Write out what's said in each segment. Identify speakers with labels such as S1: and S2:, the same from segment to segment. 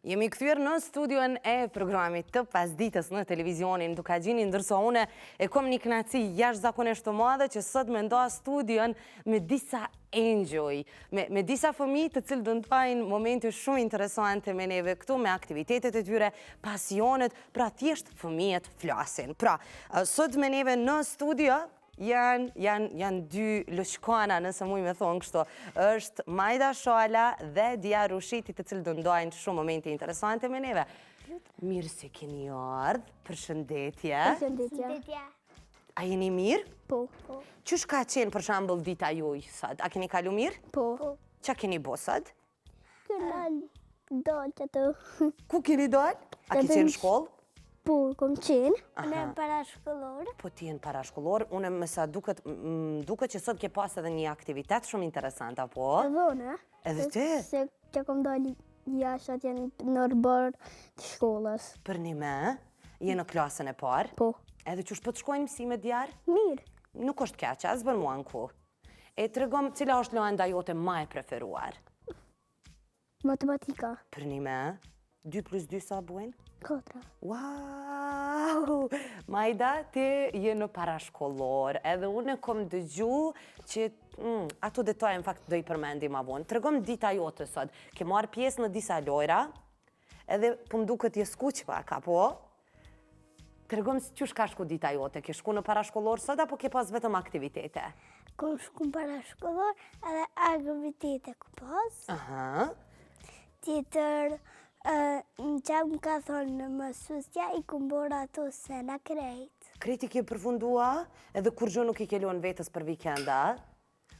S1: Jemi kthyer në studion e programit të pasdites në televizionin Dukagjini, ndërsa une e kom një kënaqësi jashtëzakonisht të madhe që sot me nda studion me disa enjoy, me disa fëmijë të cilë dëndajnë momente shumë interesante me neve këtu, me aktivitetet e tyre, pasionet, pra thjesht fëmijët flasin. Pra, sot me neve në studio janë dy lëshkona, nëse muj me thonë kështu, është Majda Shala dhe Dia Rushiti, të cilë dëndojnë shumë momente interesante me neve. Mirë se keni ardhë, përshëndetje.
S2: Përshëndetje.
S1: A jeni mirë?
S2: Po.
S1: Qysh ka qenë për shambull dita juj sot? A keni kalu mirë?
S2: Po.
S1: Qa keni bo sot?
S2: Këna dollë që të...
S1: Ku keni dollë? A ki qenë shkollë?
S2: Po, kom qenë. Në parashkollor.
S1: Po ti jenë parashkollor, une me sa duket që sot ke pas edhe një aktivitet shumë interesant, apo?
S2: Edhe
S1: Edhe ti?
S2: Se që kom dollë jashtë atje në rëbër të shkollës.
S1: Për një me, je në klasën e parë?
S2: Po.
S1: Edhe që shpët shkojnë mësime djarë?
S2: Mirë.
S1: Nuk është keqe, as bën mua në ku. E të regom, cila është lojnda jote ma e preferuar?
S2: Matematika.
S1: Për një me, 2 + 2 sa buen?
S2: 4.
S1: Wow! Majda, ti je në parashkollor, edhe unë kom dëgju që ato detaje në fakt do i përmendim ma vonë. Tregom dita jote sot, ke marrë pjesë në disa lojra, edhe po më duket je skuq pak, apo? Tregom si qysh ka shku dita jote, ke shku në parashkollor sot, apo ke pas vetëm aktivitete?
S2: Kom shku në parashkollor, edhe aktivitete ku pas.
S1: Aha.
S2: Tjetër, në që më ka thonë në mësusja, i kumbor ato se në krejt.
S1: Krejt i ke përfundua, edhe kur gjë nuk i ke luan vetës për vikenda?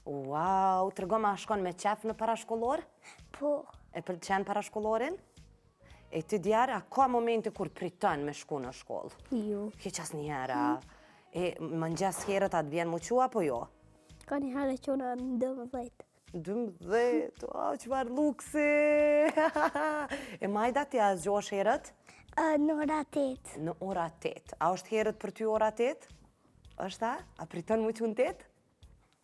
S1: Wow, tregom a shkon me qef në parashkollor?
S2: Po.
S1: E pëlqen parashkollorin? E të djarë, a ka momente kur priton me shku në shkollë?
S2: Jo.
S1: Ke qas një hera. E më ngjas herët atë vjen mu qua, apo jo?
S2: Ka një herë që në 12.
S1: 12, qëfar luksi! E Majda, ti a zgjosh herët?
S2: Në ora 8.
S1: Në ora 8. A është herët për ty ora 8? është ta? A priton mu që në 8?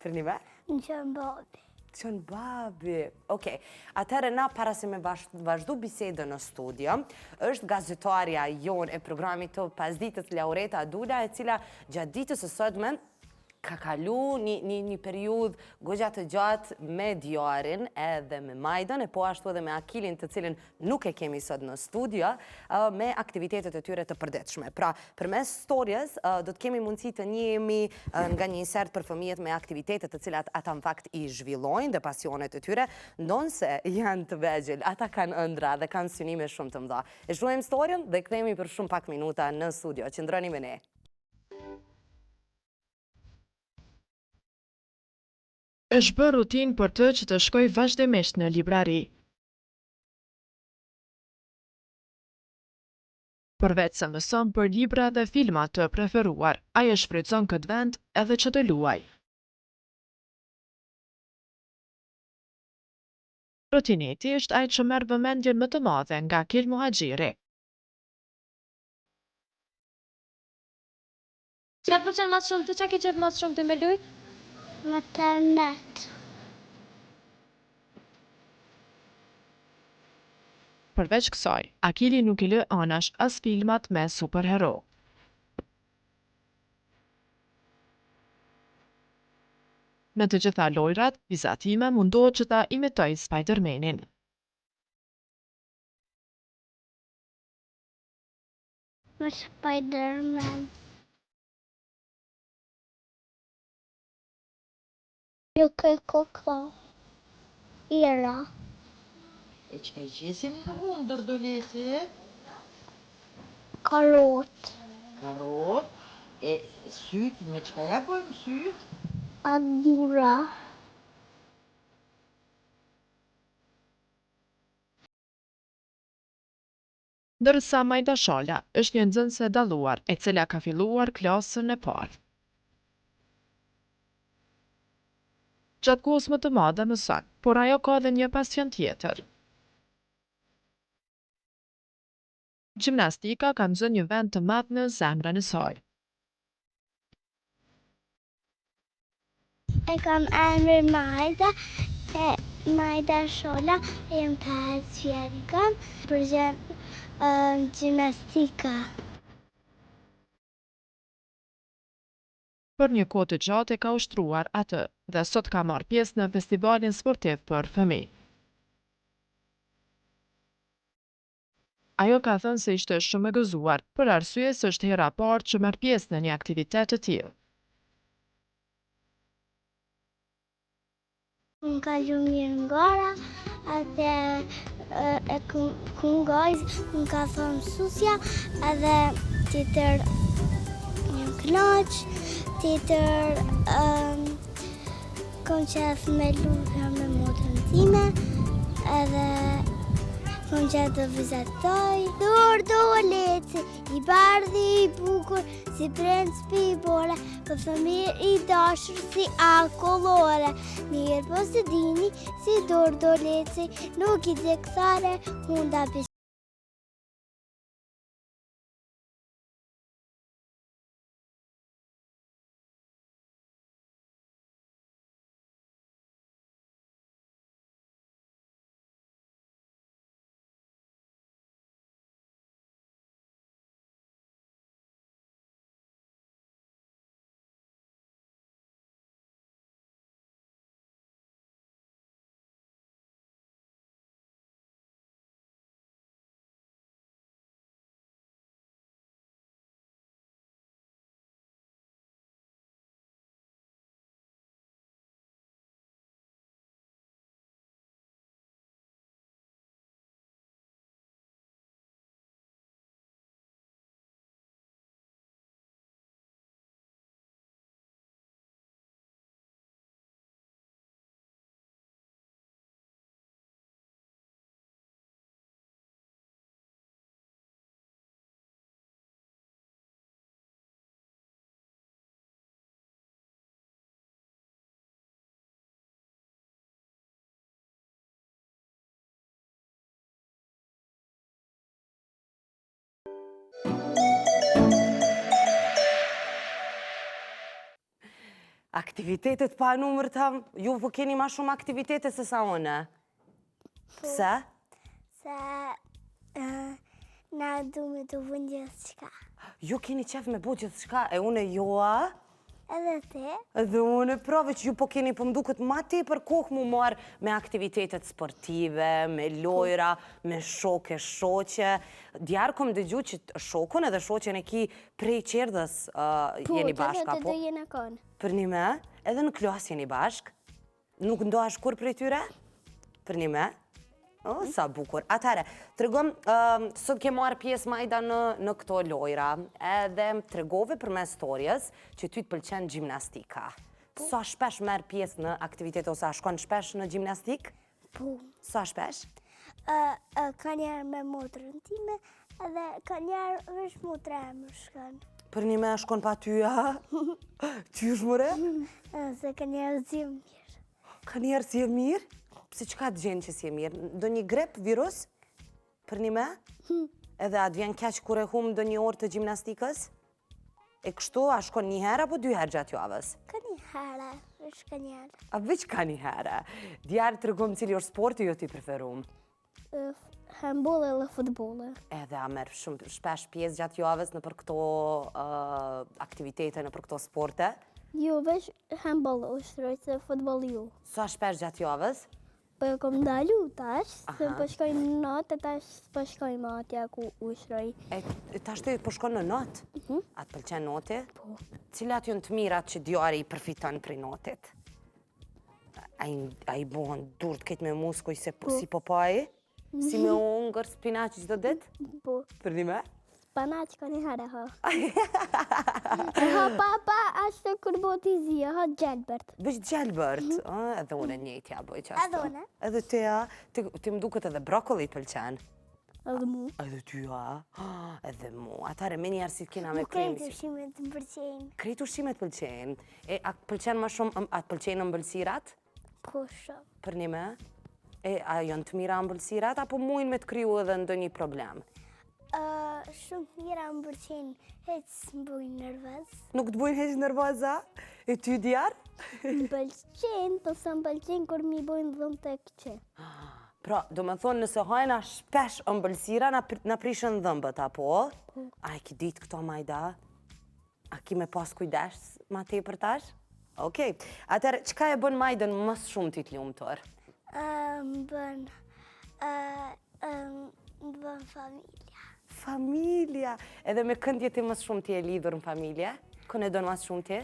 S1: Për një me?
S2: Në qënë babi.
S1: Qënë babi. Okej, atëherë na para se me vazhdu bisedën në studio, është gazetarja jonë e programit të pasditës Laureta Dula, e cila gjatë ditës së sotme ka kalu një periudhë goxha të gjatë me Djarin edhe me Majdën, e po ashtu edhe me Akilin, të cilin nuk e kemi sot në studio, me aktivitetet e tyre të përdetshme. Pra, përmes storjes, do të kemi mundësi të njemi nga një insert për fëmijët me aktivitetet të cilat ata në fakt i zhvillojnë dhe pasionet e tyre, ndonse janë të vegjël, ata kanë ëndra dhe kanë synime shumë të mëdha. E shohim storjen dhe kthehemi për shumë pak minuta në studio. Qëndroni me ne.
S3: Është bërë rutinë për të që të shkoj vazhdimisht në librari. Përveç se mëson për libra dhe filma të preferuar, ajo shfrytëzon këtë vend edhe që të luaj. Rutineti është ai që merr vëmendjen më të madhe nga Akil Muhaxhiri.
S4: Çka pëlqen më shumë, të çka ke qef më shumë të me lujt?
S2: Në internet.
S3: Përveç kësaj, Akili nuk i lë anash as filmat me superhero. Në të gjitha lojrat, vizatime mundohet që ta imitoj Spider-Manin.
S2: Në Spider-Man. Jo ke kokla. Ira.
S5: E që ka i qesim në mundër do lesi?
S2: Karot.
S5: Karot. E sytë, me që ka ja pojmë sytë?
S2: Adura.
S3: Ndërsa Majda Shala është një nxënëse e dalluar, e cila ka filluar klasën e parë. Gjatë kohës më të madhe mëson, por ajo ka edhe një pasion tjetër. Gjimnastika ka zënë një vend të madh në zemrën e saj.
S2: E kam emrin Majda, Majda Shola, jem 5 vjetë kam, përgjem gjimnastika.
S3: Për një kohë të gjatë e ka ushtruar atë dhe sot ka marrë pjesë në festivalin sportiv për fëmijë. Ajo ka thënë se ishte shumë e gëzuar, për arsye se është hera e parë që merr pjesë në një aktivitet të tillë.
S2: Unë ka gjumë mirë në gara, atë e këngoj, unë ka thonë mësusja, edhe tjetër një knaq, tjetër kom qef me luha me motrën time, edhe kom qef të vizatoj. Do leci, i bardhi, i bukur, si prens pi bore, për fëmir i dashur si akollore. Mirë po se dini, si do leci, nuk i dhe këthare, hunda pis.
S1: Aktivitetet pa numërta, ju po keni ma shumë aktivitete se sa une. Pse?
S2: Se na du me të vënë gjithë qka.
S1: Ju keni qef me bo gjithë shka, e une joa?
S2: Edhe te?
S1: Edhe une prave që ju po keni po mduket ma te për kohë mu marë me aktivitetet sportive, me lojra, me shoke, shoqe. Djarë kom dëgju që shokun edhe shoqen e ki prej qerdhës jeni bashka,
S2: Po, të jena konë.
S1: Për një me, edhe në klas jeni bashk? Nuk ndohesh kur prej tyre? Për një me? O, sa bukur. Atëherë, të regom, sot ke marrë pjesë Majda në këto lojra, edhe të regove për me storjes që ty të pëlqen gjimnastika. Sa shpesh merë pjesë në aktivitet, ose a shkon shpesh në gjimnastik?
S2: Po.
S1: Sa shpesh?
S2: Ka njerë me motrën time, edhe ka njerë vesh motra e më shkon.
S1: Për një me shkon pa ty, a? Ty shmure?
S2: Se ka njerë zi mirë.
S1: Ka njerë si e mirë? Pse që ka të gjenë që si e mirë? Do një grep, virus? Për një me? Edhe atë vjen keq kur e hum do një orë të gjimnastikës? E kështu, a shkon një herë apo 2 herë gjatë javës?
S2: Ka një herë, veç ka njerë.
S1: A veç ka një herë? Djarë të regom cili është sporti jo t'i preferum?
S2: Handbolle dhe futbolle.
S1: Edhe a merë shumë shpesh pjesë gjatë javës në për këto aktivitete, në për këto sporte?
S2: Jo, veç handbolle ushtroj, se futbol ju.
S1: Sa shpesh gjatë javës?
S2: Po e kom dalu tash, se po shkoj në natë, tash po shkoj ma atja ku ushtroj.
S1: E tash të po shkon në natë? A të pëlqen noti?
S2: Po.
S1: Cilat jënë të mirat që djari i përfiton prej notit? A i bohën dur të ketë me muskuj si popaj? Si me ongër spinaq çdo ditë?
S2: Po.
S1: Për një me?
S2: Spinaq ka një herë ha. Ha papa, ashtë kur boti zi, ha gjelbërt.
S1: Veç gjelbërt? Edhe une njëtja bëj qashtu.
S2: Edhe une?
S1: Edhe teja, ti më duket edhe brokoli të pëlqen.
S2: Edhe mu.
S1: Edhe ty, a? Edhe mu. Atare, me njerë si t'kina me
S2: krejt
S1: kremi.
S2: ushqimet të pëlqejnë.
S1: Krejt ushqimet pëlqejnë. E, a pëlqen ma shumë, a pëlqejnë ëmbëlsirat?
S2: Po shumë.
S1: Për një me? E, a janë të mira ëmbëlsirat, apo mujnë me të kriju edhe ndonjë problem?
S2: Shumë të mira më pëlqen, heç më bujnë nervoz.
S1: Nuk të bujnë heq nervoza? E ty djarë?
S2: Më pëlqen, po sa më pëlqen kur mi bujnë dhëmë të këqe.
S1: Pra, do me thonë nëse hajna shpesh ëmbëlsira, na prishën dhëmbët, apo? A e ki ditë këto majda? A ki me pas kujdes ma te për tash? Okej. Atër, qka e bën majdën mësë shumë ti t'lumëtor?
S2: Më bën familja.
S1: Familja. Edhe me kënd jeti mësë shumë ti e lidhur në familje? Kën e donë mësë shumë ti?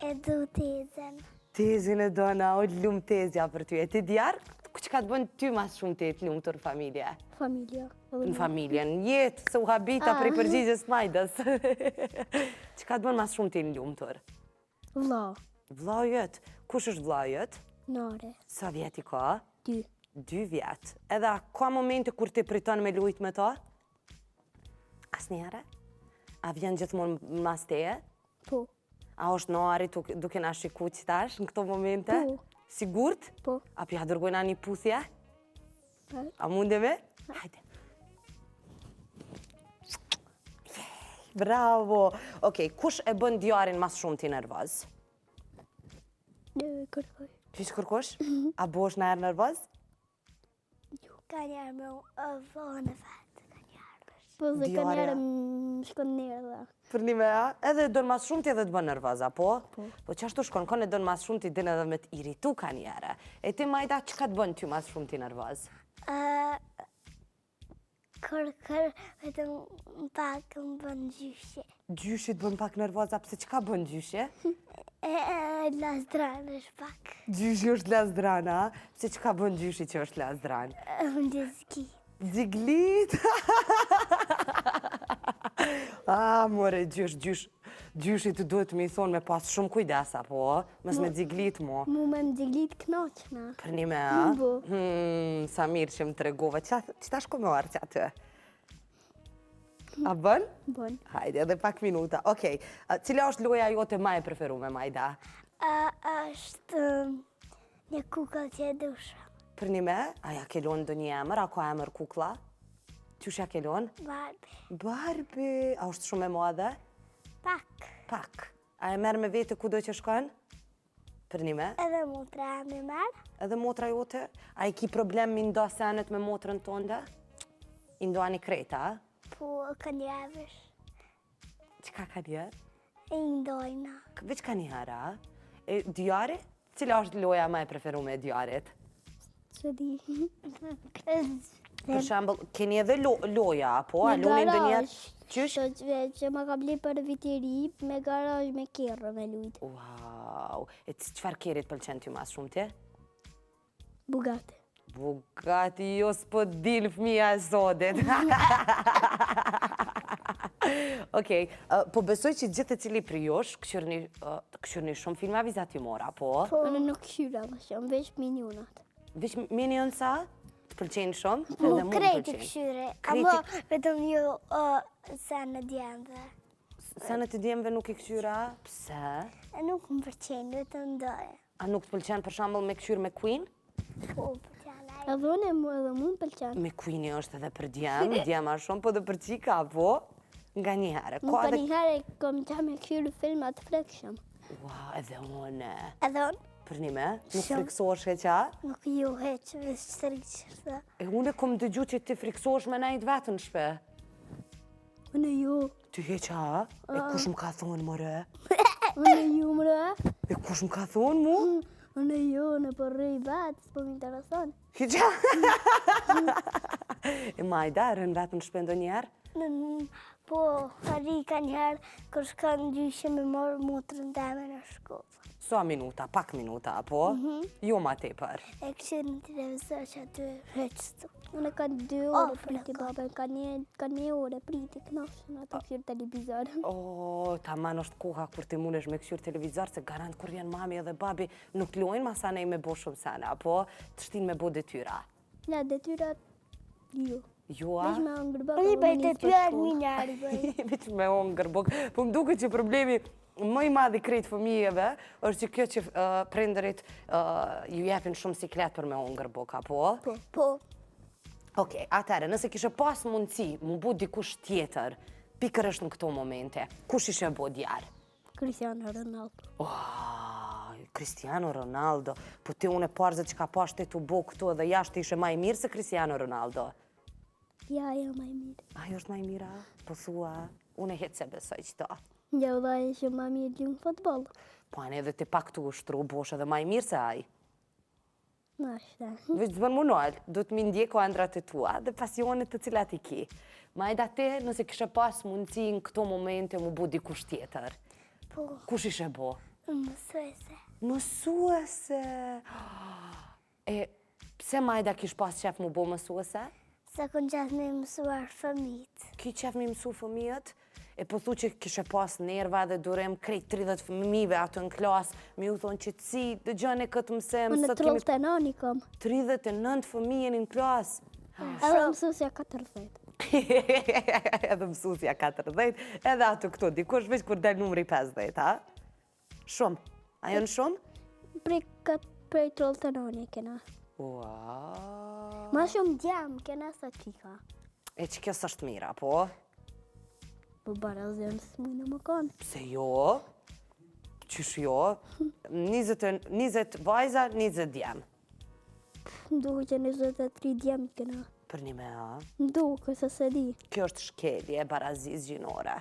S2: E du tezen.
S1: Tezin e dona, o lumë tezja për ty. E ti djarë? Qka të bën ty mësë shumë ti e t'lumëtor në familje?
S2: Familja.
S1: Në familje, në jetë, se u habita prej përgjigjes majdës. Qka të bën mësë shumë ti në lumëtor?
S2: Vla.
S1: Vla jëtë. Kush është vla jëtë?
S2: Nore.
S1: Sa vjeti ka?
S2: 2.
S1: 2 vjetë. Edhe a ka momente kur ti priton me lujt me ta? Asnjëherë? A vjen gjithmonë mas teje?
S2: Po.
S1: A është nari duke na shiku qitash në këto momente?
S2: Po.
S1: Sigurt?
S2: Po.
S1: A pja dërgojna një puthje?
S2: Po.
S1: A mundeme? Hajde. Bravo! Okej, kush e bën djarin mas shumë ti nervoz?
S2: Kërkoj.
S1: Kish kërkosh? A bosh na erë nervoz?
S2: Ka njerë me vonë vetë, ka njerë. Po se ka
S1: Djarja.
S2: njerë më shkon njerë dhe.
S1: Për një me a? Edhe dënë mas shumë ti edhe të bën nervoz, apo? Po qashtu shkon, kone dënë mas shumë ti din edhe me të iritu ka njere. E ti majda, qka të bën ty mas shumë ti nervoz?
S2: Kërkër, vetëm pak më bën gjyshe.
S1: Gjyshi të bën pak nervoza, pse qka bën gjyshi?
S2: Lazdran është pak.
S1: Gjyshi është lazdrana, pse qka bën gjyshi që është lazdran?
S2: Më gjëzki.
S1: Gjiglit! More, gjyshi të duhet me i thonë me pas shumë kujdes, apo? Mës me gjiglit mo.
S2: Mu me më gjiglit knoqna.
S1: Për një me, a?
S2: Po.
S1: Sa mirë që më të regova. Që ta shko me orë që atë? A bën?
S2: Bën.
S1: Hajde, edhe pak minuta. Okej, cila është loja jote ma e preferume, Majda?
S2: Është një kukëll që e dusha.
S1: Për një me, a ja kelon dë një emër, a ka emër kukla? Qysh ja kelon?
S2: Barbie.
S1: Barbie, a është shumë e madhe?
S2: Pak.
S1: Pak. A e merë me vete ku do që shkon? Për një me?
S2: Edhe motra me marë.
S1: Edhe motra jote? A i ki problem mi ndo senet me motrën tonde? I ndo ani kreta, a?
S2: Po ka njëvesh.
S1: Qka ka njerë?
S2: E ndojna.
S1: Veç ka njëherë, a? E djari? Cila është loja ma e preferume e djarit?
S2: Që di.
S1: Për shembull, keni edhe loja, apo? A luni ndë njerë? Qysh?
S2: Që ma ka ble për viteri, me garaj me kerë me lujt.
S1: Wow! E qëfar kerit pëlqen ty mas shumë ti?
S2: Bugate.
S1: Bugati, jo s'po dilë fëmija e sotit. Okej, po besoj që gjithë e cili për josh këshyrni shumë filma vizatimor, apo?
S2: Po, në nuk këshyra më shumë, veç minionat.
S1: Veç minion sa? Të pëlqenë shumë?
S2: Mu
S1: Edhe mu
S2: krejti
S1: m'pëlqejnë.
S2: këshyre,
S1: Krejti-
S2: ama vetëm jo se në djemve.
S1: Sa në të djemve nuk i këshyra? Pse?
S2: E nuk më përqenë, vetëm ndoje.
S1: A nuk të pëlqen për shembull me këshyr me Queen?
S2: Po, përqenë. Edhe unë edhe mu më përqenë.
S1: Me Queeni është edhe për djem, djema shumë, po dhe për qika, po? Nga një herë.
S2: Mu ka një herë kom qa me këshyru filmat frekshëm.
S1: Wow, edhe une.
S2: Edhe unë
S1: Për një me, nuk
S2: Shumë.
S1: friksohesh e qa?
S2: nuk ju heqë, veç sërgjë qërë.
S1: E une kom dëgju që ti friksohesh me najt vetë në shpe.
S2: Unë ju.
S1: Ty he qa? E kush më ka thonë, more?
S2: Unë ju, mre.
S1: E kush më ka thonë, mu?
S2: Unë ju, në përrej batë, s'po më intereson.
S1: He qa? E Majda, rën vetë në shpe ndo njerë?
S2: Po, fari ka njerë, kër shkanë gjyshe me morë motrën teme në shkollë.
S1: Sa minuta, pak minuta, apo? Jo ma tepër.
S2: E këshirë në televizor që aty heqëstu. Unë ka 2 ore priti baba, ka një ore priti knashën atë këshirë televizor.
S1: O, taman është koha kur ti munesh me këshyr televizor, se garant kur vjen mami edhe babi nuk lojnë ma sa nej me bo shumë sana, apo të shtin me bo detyra.
S2: Ja, detyrat, jo.
S1: Jo, a?
S2: Vesh me ëngërbaka, unë bëj detyrat minjarë bëj.
S1: Veç me ongër bok. Po më duke që problemi më i madh i krejt fëmijëve është që kjo që prindërit ju jepin shumë siklet për me ongër bok, apo?
S2: Po,
S1: Okej, atëherë, nëse kishe pas mundësi mu bu dikush tjetër, pikërisht në këto momente, kush ishe bo djarë?
S2: Cristiano Ronaldo.
S1: Cristiano Ronaldo, po ti unë e parzët që ka pas të të bo këto dhe jashtë ishe maj mirë se Cristiano Ronaldo?
S2: Ja, jo maj mirë.
S1: Ajo është maj mira? Po thua, unë e hetë se besoj që ta.
S2: Ja, dhe ishe maj mirë gjë në futbol.
S1: Po anë edhe të pak të ushtru, bosh edhe maj mirë se aj.
S2: Në ashtë.
S1: Veç zbën munal, do të mi ndjeko andrat e tua dhe pasionet të cilat i ki. Majda te, nëse kishe pas mundësi në këto momente mu bu dikush tjetër.
S2: Po,
S1: Kush ishe bo?
S2: mësuese.
S1: Mësuese. E, pse Majda kish pas qef mu bo mësuese?
S2: Se kënë gjatë me mësuar fëmijët.
S1: Ki qef mi mësu fëmijët? E po thu që kishe pas nerva dhe durem krejt 30 fëmive ato në klas, mi u thonë që si dëgjone këtë mësem,
S2: Unë
S1: sot kemi
S2: 39 kom.
S1: 39 fëmije në klas.
S2: Edhe mësusja 40.
S1: Edhe mësusja 40, edhe ato këto, dikush veç kur del numri 50, ha? Shumë. A janë shumë?
S2: Prej 39 kena.
S1: Ua.
S2: Ma shumë djemë kena sa qika.
S1: E që kjo s'është mira, po?
S2: Po barazën së mujnë më konë.
S1: Pse jo? Qysh jo? 20 vajza, 20 djemë.
S2: Nduhu që 23 djemë kena.
S1: Për një me, ha?
S2: Nduhu kësa se di.
S1: Kjo është shkelje, baraziz gjinore.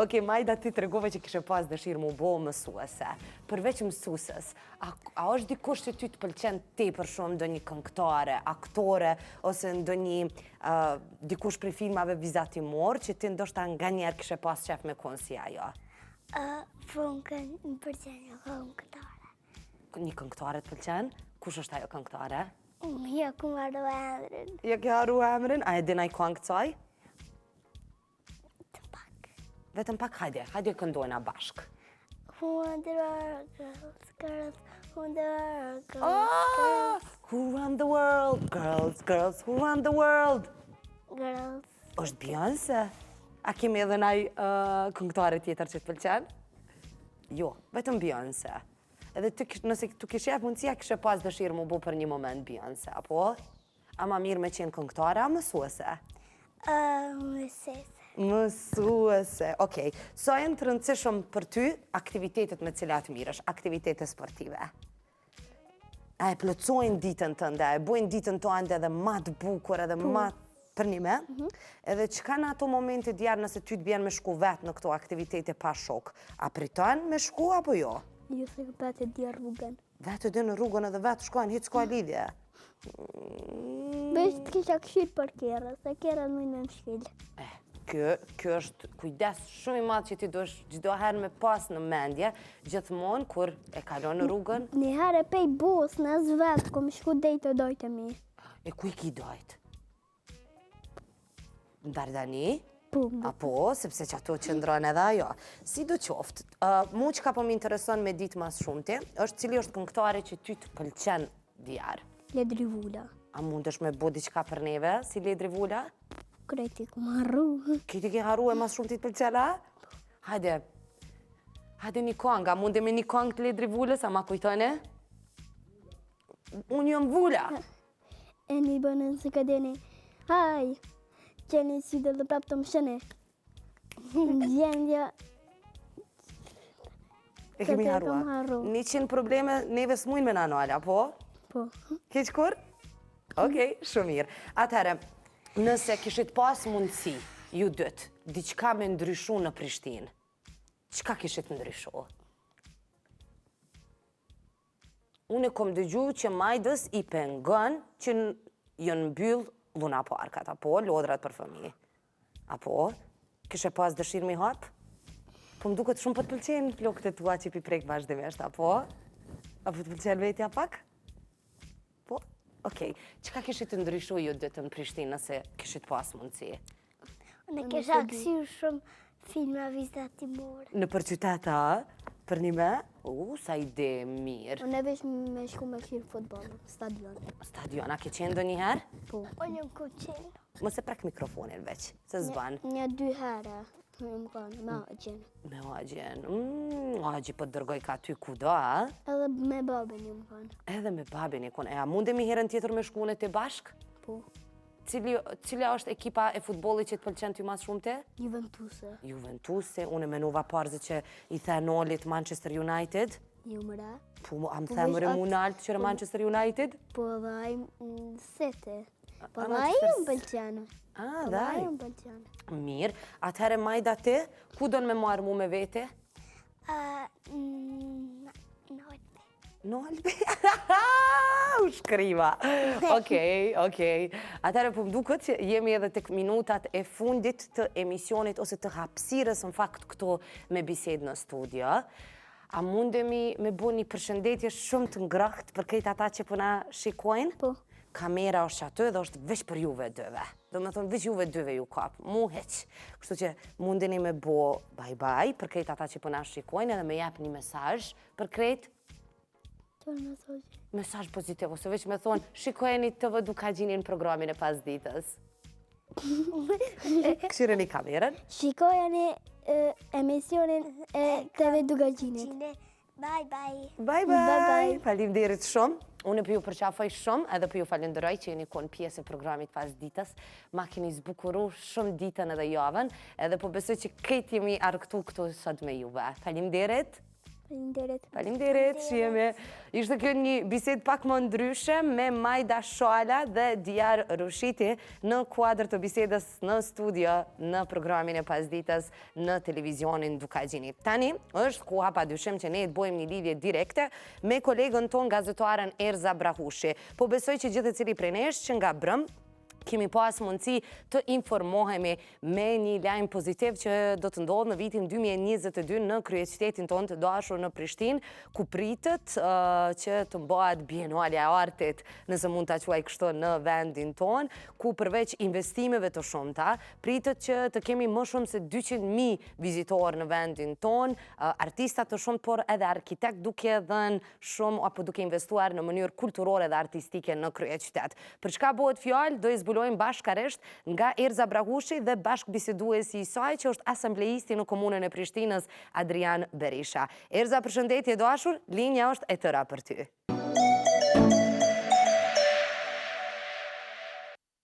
S1: Okej, Majda, ti të regove që kishe pas dëshirë mu bo mësuese. Përveç mësusës, a është dikush që ty të pëlqen te për shumë ndonjë këngëtare, aktore, ose ndonjë dikush prej filmave vizatimor, që ti ndoshta nga njerë kishe pas qef me konë si ajo?
S2: Po më përqen një këngëtare.
S1: Një këngëtare të pëlqen? Kush është ajo këngëtare?
S2: Jo, ku më arru emrin.
S1: Jo ke haru emrin? A e dinaj këngë caj?
S2: Të pak.
S1: Vetëm pak, hajde këndojna bashk.
S2: Who run the world, girls, girls, who run the world, girls,
S1: Oh, who run the world? Girls, girls, who run the world?
S2: girls.
S1: Është Beyoncé? A kemi edhe naj këngëtare tjetër që të pëlqen? Jo, vetëm Beyoncé. Edhe nëse tu kishe jep mundësia, kishe pas dëshirë mu bu për një moment Beyoncé, apo? A ma mirë me qenë këngëtare, a mësuese?
S2: Mësuese.
S1: Mësuese, okej. So e në të rëndësishëm për ty aktivitetet me cilat mirësh, aktivitetet sportive? A e plëcojnë ditën tënde, a e bujnë ditën tënde edhe ma të bukur, edhe ma për një me? Edhe qka në ato momente djarë nëse ty të bjenë me shku vetë në këto aktivitete pa shok? A priton me shku apo jo?
S2: Jo se vetë di rrugën.
S1: Vetë di në rrugën edhe vetë shkojnë, hitë s'ka lidhje.
S2: Veç të kisha këshirë për kjera, se kjera më në shkil.
S1: Kjo është kujdes shumë i madhë që ti dush gjdo herë me pas në mendje, gjithmonë kur e kalon në rrugën.
S2: Një herë e pej bus në zvetë, kom shku dejtë o dojtë mi.
S1: E ku i ki dojtë? Ndardani?
S2: Po,
S1: sepse që ato qëndron edhe ajo. Si do qoftë, mu që ka po më intereson me ditë mas shumëti, është cili është këngëtare që ty të pëlqen djarë.
S2: Ledri Vula.
S1: A mundesh me bo diqka për neve, si Ledri Vula?
S2: Krejti ku marru.
S1: Kiti ke haru e mas shumëti të pëlqen, a? Hajde një kong, a munde me një kong të Ledri Vulës, a ma kujtone? Unë jom Vula.
S2: E një bënën se ka deni. Haj, qeni si dhe dhe prapë të më shëne. Gjendja.
S1: E kemi
S2: Këtë e
S1: harua.
S2: kam harru.
S1: 100 probleme neve s'mujnë me nanoala, po?
S2: Po.
S1: Keq kur? Okej, shumë mirë. Atëherë, nëse kishit pas mundësi, ju dytë, diqka me ndryshu në Prishtinë, qka kishit ndryshu? Unë kom dëgju që Majdës i pengon që jënë mbyll Luna Parkat, apo lodrat për fëmijë. Apo, kishe pas dëshirë mi hapë? Po më duket shumë për të pëlqenë flokët e tua që pi prek vazhdimisht, apo? Apo të pëlqenë vetja pak? Po? Okej. Qka kishit të ndryshu ju dytë në Prishtinë nëse kishit pas mundësi?
S2: Unë kisha kësirë shumë filma vizatimore.
S1: Në për qyteta, për një me? Sa ide mirë.
S2: Unë e vesh me shku me këshirë futbol, stadion.
S1: Stadion, a ke qenë do njëherë?
S2: Po. Unë jam ku qenë.
S1: Mos e prek mikrofonin veç, se zban.
S2: Një 2 herë. Jam kanë me Agjen.
S1: Me Agjen. Agji po të dërgoj ka ty kudo, a?
S2: Edhe me babin jam kanë.
S1: Edhe me babin e kon. E a mundemi herën tjetër me shkune të bashk?
S2: Po.
S1: Cila është ekipa e futbollit që të pëlqen ty mas shumë te?
S2: Juventuse.
S1: Juventuse, unë menova parze që i the Nolit Manchester United.
S2: Jo mëra.
S1: Po, am themëre mu naltë qërë Manchester United?
S2: Po dhe aj City. Po dhe aj
S1: Manchester
S2: më pëlqenë.
S1: Ah,
S2: Po dhe
S1: daj.
S2: aj më pëlqenë.
S1: Mirë, atëherë majda te, ku do në me marrë mu me vete? Në Albe? U shkriva. Okej. Atëherë po më duket që jemi edhe tek minutat e fundit të emisionit ose të hapësirës në fakt këto me bisedë në studio. A mundemi me bu një përshëndetje shumë të ngrohtë për këtë ata që po na shikojnë?
S2: Po.
S1: Kamera është aty dhe është veç për juve dëve. Do me thonë, veç juve dëve ju kap, mu heq. Kështu që mundeni me bo bye-bye për krejt ata që po na shikojnë edhe me jep një mesazh për krejt.
S2: Qërë mesazh?
S1: Mesazh pozitiv, ose veç me thonë, shikojeni TV Dukagjinin në programin e pas ditës. Këshireni kamerën.
S2: Shikojeni emisionin e TV Dukagjinit. Bye-bye.
S1: Bye-bye. Faleminderit shumë. Unë për ju përqafoj shumë edhe për ju falenderoj që jeni konë pjesë e programit pas ditës. Ma keni zbukuru shumë ditën edhe javën edhe po besoj që këtë jemi arktu këtu sot me juve. Faleminderit. Faleminderit, shihemi. Ishte kjo një bisedë pak më ndryshe me Majda Shala dhe Diar Rushiti në kuadër të bisedës në studio në programin e pasditës në televizionin Dukagjini. Tani është koha pa dyshim që ne të bojmë një lidhje direkte me kolegën ton gazetaren Erza Brahushi. Po besoj që gjithë e cili prej nesh që nga brëm kemi pas mundësi të informohemi me një lajm pozitiv që do të ndodhë në vitin 2022 në kryeqytetin tonë të dashur në Prishtinë, ku pritet që të mbohet Bienalja e Artit, nëse mund ta quaj kështu, në vendin tonë, ku përveç investimeve të shumta, pritet që të kemi më shumë se 200.000 vizitorë në vendin tonë, artista të shumt, por edhe arkitekt duke dhënë shumë apo duke investuar në mënyrë kulturore dhe artistike në kryeqytet. Për çka bëhet fjalë, do i zbulojmë bashkaresht nga Erza Brahushi dhe bashk biseduesi i saj që është asambleisti në komunën e Prishtinës, Adrian Berisha. Erza, përshëndetje dashur, linja është e tëra për ty.